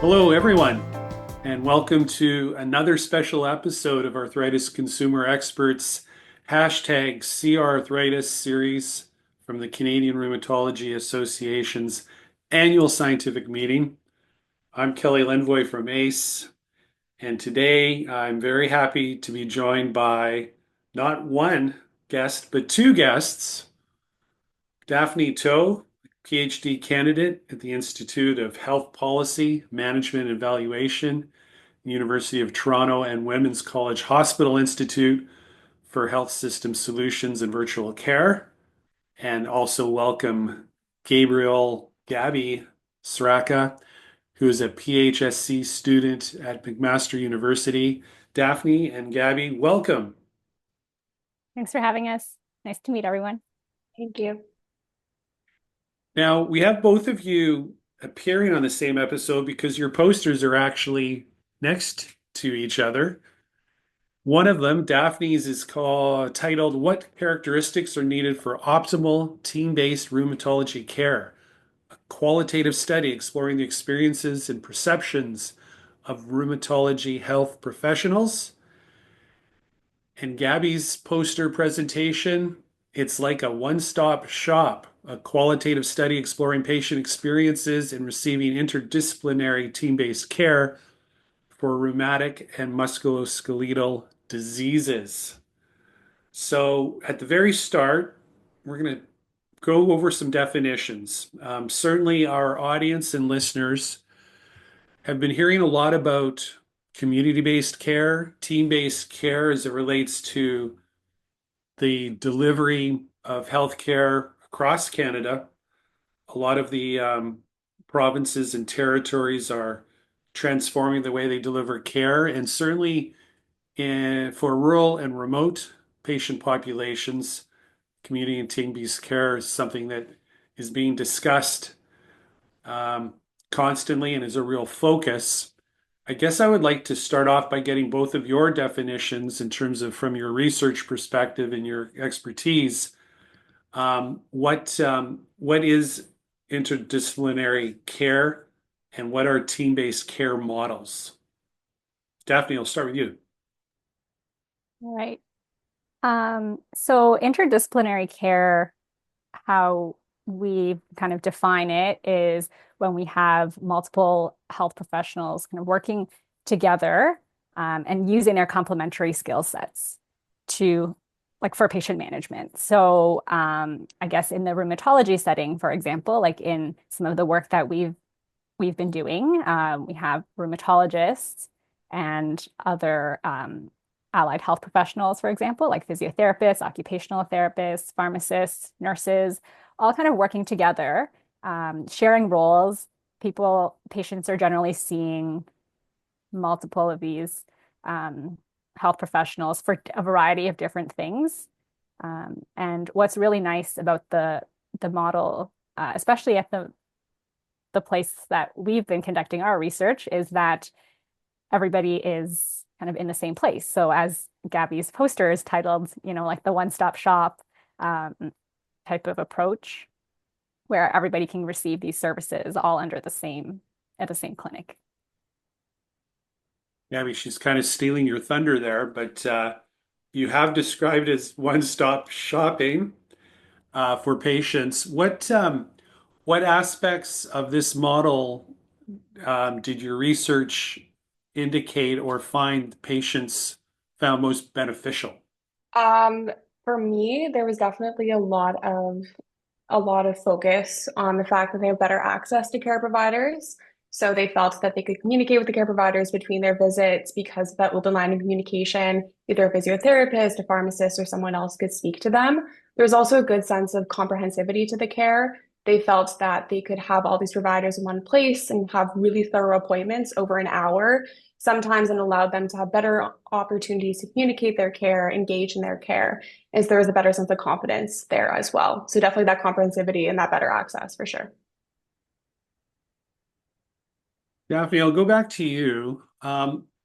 Hello, everyone, and welcome to another special episode of Arthritis Consumer Experts hashtag CR Arthritis series from the Canadian Rheumatology Association's annual scientific meeting. I'm Kelly Lenvoy from ACE, and today I'm very happy to be joined by not one guest, but two guests. Daphne To, PhD candidate at the Institute of Health Policy, Management and Evaluation, University of Toronto, and Women's College Hospital Institute for Health System Solutions and Virtual Care. And also welcome Gabrielle Gabby Sraka, who is a PHSc student at McMaster University. Daphne and Gabby, welcome. Thanks for having us. Nice to meet everyone. Thank you. Now, we have both of you appearing on the same episode because your posters are actually next to each other. One of them, Daphne's, is titled "What Characteristics Are Needed for Optimal Team-Based Rheumatology Care? A Qualitative Study Exploring the Experiences and Perceptions of Rheumatology Health Professionals." And Gabby's poster presentation, "It's like a one-stop shop, a qualitative study exploring patient experiences and receiving interdisciplinary team-based care for rheumatic and musculoskeletal diseases." So at the very start, we're going to go over some definitions. Certainly, our audience and listeners have been hearing a lot about community-based care, team-based care as it relates to the delivery of healthcare across Canada. A lot of the provinces and territories are transforming the way they deliver care, and certainly for rural and remote patient populations, community and team-based care is something that is being discussed um, constantly and is a real focus. I guess I would like to start off by getting both of your definitions in terms of from your research perspective and your expertise. What is interdisciplinary care and what are team-based care models? Daphne, I'll start with you. All right. So interdisciplinary care, how we kind of define it is when we have multiple health professionals kind of working together and using their complementary skill sets to like for patient management. So I guess in the rheumatology setting, for example, like in some of the work that we've been doing, we have rheumatologists and other allied health professionals, for example, like physiotherapists, occupational therapists, pharmacists, nurses, all kind of working together, sharing roles. Patients are generally seeing multiple of these health professionals for a variety of different things. And what's really nice about the model, especially at the place that we've been conducting our research, is that everybody is kind of in the same place. So as Gabby's poster is titled, like the one-stop shop um, type of approach, where everybody can receive these services all under at the same clinic. Gabby, she's kind of stealing your thunder there, but you have described it as one-stop shopping for patients. What aspects of this model did your research indicate or find patients found most beneficial? Um, for me, there was definitely a lot of focus on the fact that they have better access to care providers. So they felt that they could communicate with the care providers between their visits because of that open line of communication, either a physiotherapist, a pharmacist, or someone else could speak to them. There's also a good sense of comprehensivity to the care. They felt that they could have all these providers in one place and have really thorough appointments over an hour, sometimes, and allowed them to have better opportunities to communicate their care, engage in their care, is there is a better sense of confidence there as well. So definitely that comprehensivity and that better access for sure. Daphne, I'll go back to you.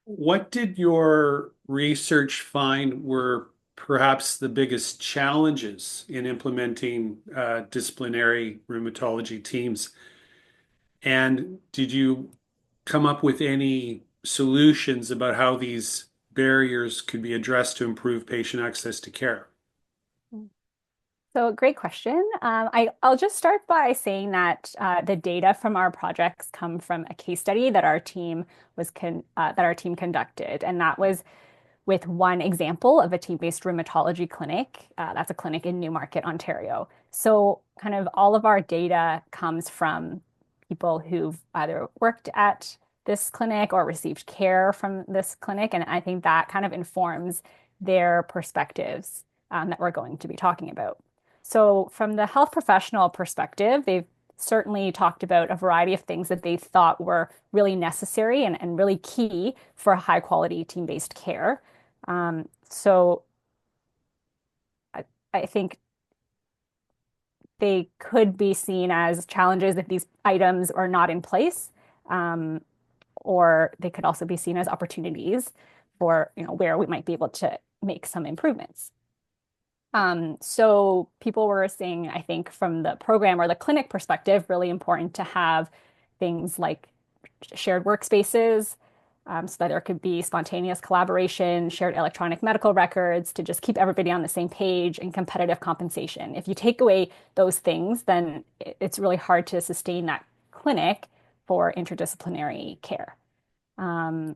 What did your research find were perhaps the biggest challenges in implementing disciplinary rheumatology teams? And did you come up with any solutions about how these barriers could be addressed to improve patient access to care? So great question. I'll just start by saying that the data from our projects come from a case study that our team conducted, and that was with one example of a team-based rheumatology clinic. That's a clinic in Newmarket, Ontario. So kind of all of our data comes from people who've either worked at this clinic or received care from this clinic, and I think that kind of informs their perspectives that we're going to be talking about. So, from the health professional perspective, they've certainly talked about a variety of things that they thought were really necessary and really key for high quality team-based care. So, I think they could be seen as challenges if these items are not in place, um, or they could also be seen as opportunities for, where we might be able to make some improvements. So people were saying, I think from the program or the clinic perspective, really important to have things like shared workspaces, so that there could be spontaneous collaboration, shared electronic medical records to just keep everybody on the same page, and competitive compensation. If you take away those things, then it's really hard to sustain that clinic for interdisciplinary care. Um,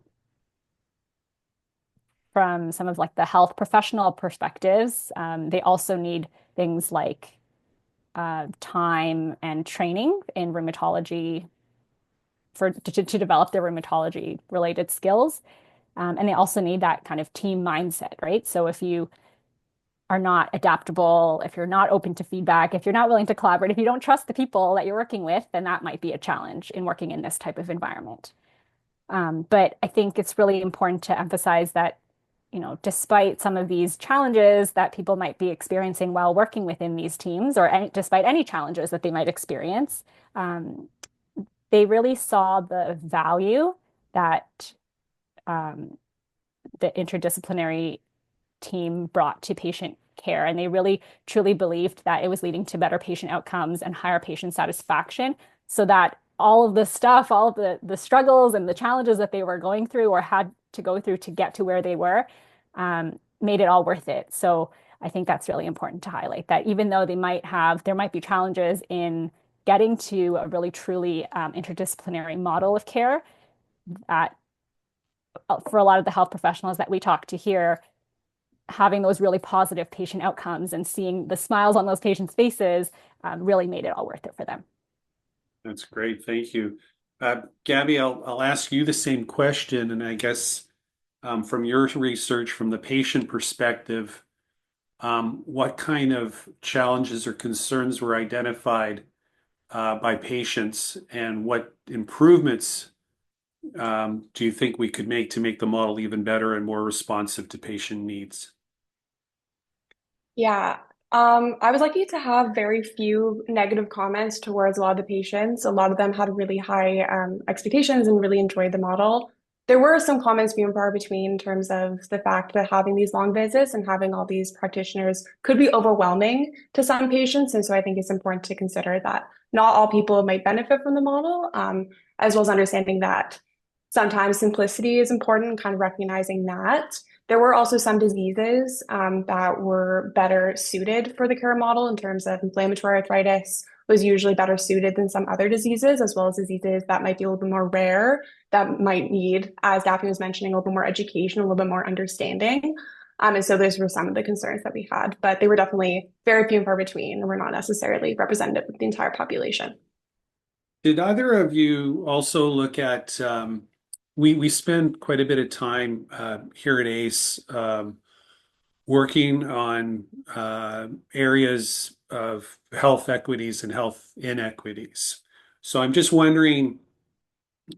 from some of like the health professional perspectives, they also need things like time and training in rheumatology to develop their rheumatology related skills. And they also need that kind of team mindset, right? So if you are not adaptable, if you're not open to feedback, if you're not willing to collaborate, if you don't trust the people that you're working with, then that might be a challenge in working in this type of environment. But I think it's really important to emphasize that, despite some of these challenges that people might be experiencing while working within these teams, or despite any challenges that they might experience, they really saw the value that the interdisciplinary team brought to patient care. And they really truly believed that it was leading to better patient outcomes and higher patient satisfaction, so that all of the stuff, all of the struggles and the challenges that they were going through or had to go through to get to where they were, made it all worth it. So I think that's really important to highlight, that even though there might be challenges in getting to a really truly interdisciplinary model of care, that for a lot of the health professionals that we talk to here, having those really positive patient outcomes and seeing the smiles on those patients' faces really made it all worth it for them. That's great. Thank you. Gabby, I'll ask you the same question. And I guess from your research, from the patient perspective, what kind of challenges or concerns were identified by patients, and what improvements do you think we could make to make the model even better and more responsive to patient needs? Yeah. I was lucky to have very few negative comments towards a lot of the patients. A lot of them had really high expectations and really enjoyed the model. There were some comments few and far between in terms of the fact that having these long visits and having all these practitioners could be overwhelming to some patients. And so I think it's important to consider that not all people might benefit from the model, as well as understanding that sometimes simplicity is important, kind of recognizing that. There were also some diseases that were better suited for the care model in terms of inflammatory arthritis was usually better suited than some other diseases, as well as diseases that might be a little bit more rare, that might need, as Daphne was mentioning, a little bit more education, a little bit more understanding. And so those were some of the concerns that we had, but they were definitely very few and far between, and were not necessarily representative of the entire population. Did either of you also look at we spend quite a bit of time here at ACE working on areas of health equities and health inequities. So I'm just wondering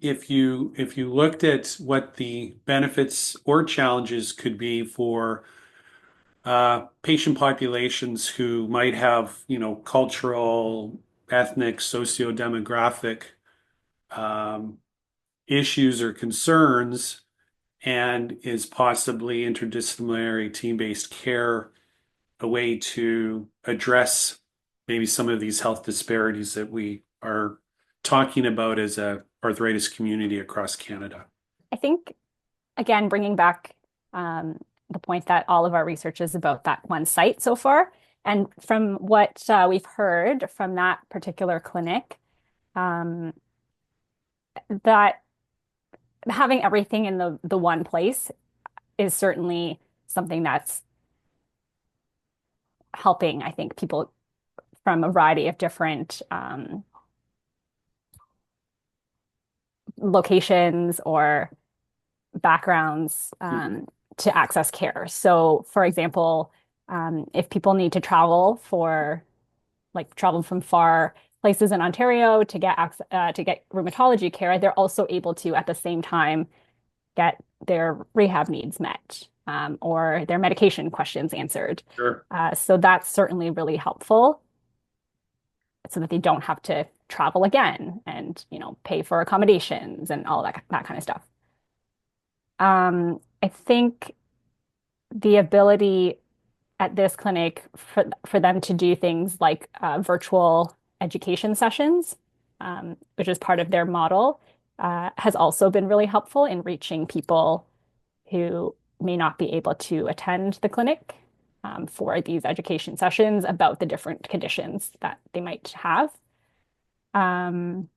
if you looked at what the benefits or challenges could be for patient populations who might have, cultural, ethnic, socio-demographic um, issues or concerns, and is possibly interdisciplinary team-based care a way to address maybe some of these health disparities that we are talking about as a arthritis community across Canada? I think, again, bringing back the point that all of our research is about that one site so far. And from what we've heard from that particular clinic, um, that having everything in the one place is certainly something that's helping, I think, people from a variety of different locations or backgrounds to access care. So, for example, if people need to travel travel from far places in Ontario to get rheumatology care, they're also able to at the same time get their rehab needs met or their medication questions answered. Sure. So that's certainly really helpful so that they don't have to travel again and, pay for accommodations and all that kind of stuff. I think the ability at this clinic for them to do things like virtual education sessions, which is part of their model, has also been really helpful in reaching people who may not be able to attend the clinic for these education sessions about the different conditions that they might have. Um,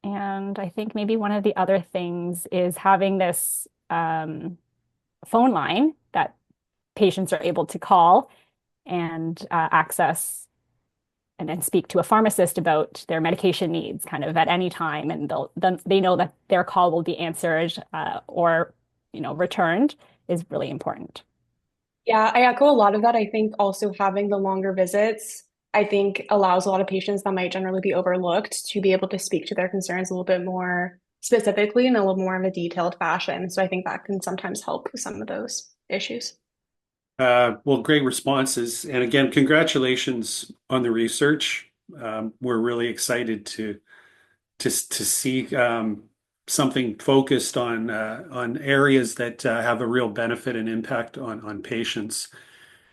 and I think maybe one of the other things is having this phone line that patients are able to call and access and then speak to a pharmacist about their medication needs kind of at any time. And they know that their call will be answered or, returned is really important. Yeah, I echo a lot of that. I think also having the longer visits, I think allows a lot of patients that might generally be overlooked to be able to speak to their concerns a little bit more specifically in a little more of a detailed fashion. So I think that can sometimes help with some of those issues. Well, great responses. And again, congratulations on the research. We're really excited to see something focused on areas that have a real benefit and impact on patients.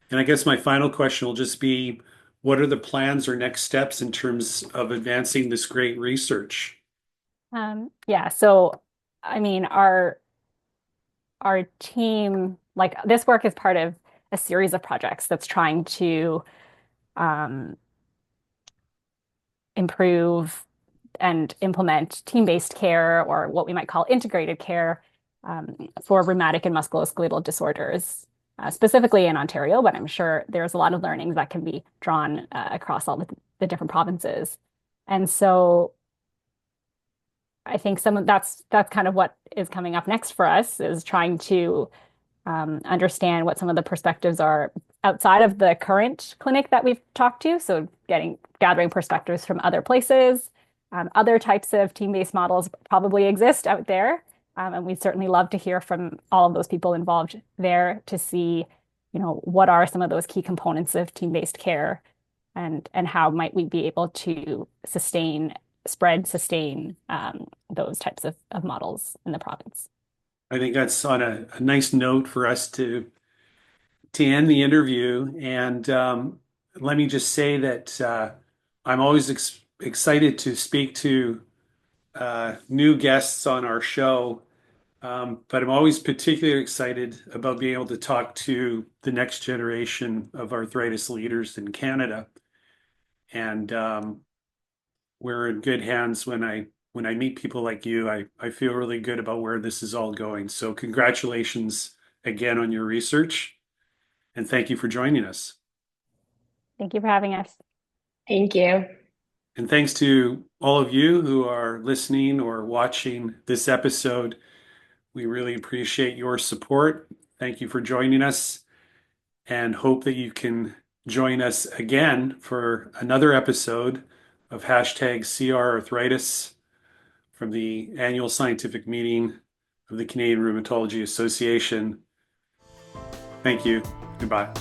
And I guess my final question will just be, what are the plans or next steps in terms of advancing this great research? Yeah, so I mean, our team, like this work is part of a series of projects that's trying to um, improve and implement team-based care or what we might call integrated care for rheumatic and musculoskeletal disorders, specifically in Ontario, but I'm sure there's a lot of learnings that can be drawn across all the different provinces. And so I think that's kind of what is coming up next for us is trying to understand what some of the perspectives are outside of the current clinic that we've talked to. So gathering perspectives from other places. Other types of team-based models probably exist out there. And we'd certainly love to hear from all of those people involved there to see, what are some of those key components of team-based care and how might we be able to sustain those types of models in the province. I think that's on a nice note for us to end the interview. And let me just say that I'm always excited to speak to new guests on our show. But I'm always particularly excited about being able to talk to the next generation of arthritis leaders in Canada. And we're in good hands when I meet people like you. I feel really good about where this is all going. So congratulations again on your research, and thank you for joining us. Thank you for having us. Thank you. And thanks to all of you who are listening or watching this episode. We really appreciate your support. Thank you for joining us and hope that you can join us again for another episode of hashtag CR Arthritis from the annual scientific meeting of the Canadian Rheumatology Association. Thank you. Goodbye.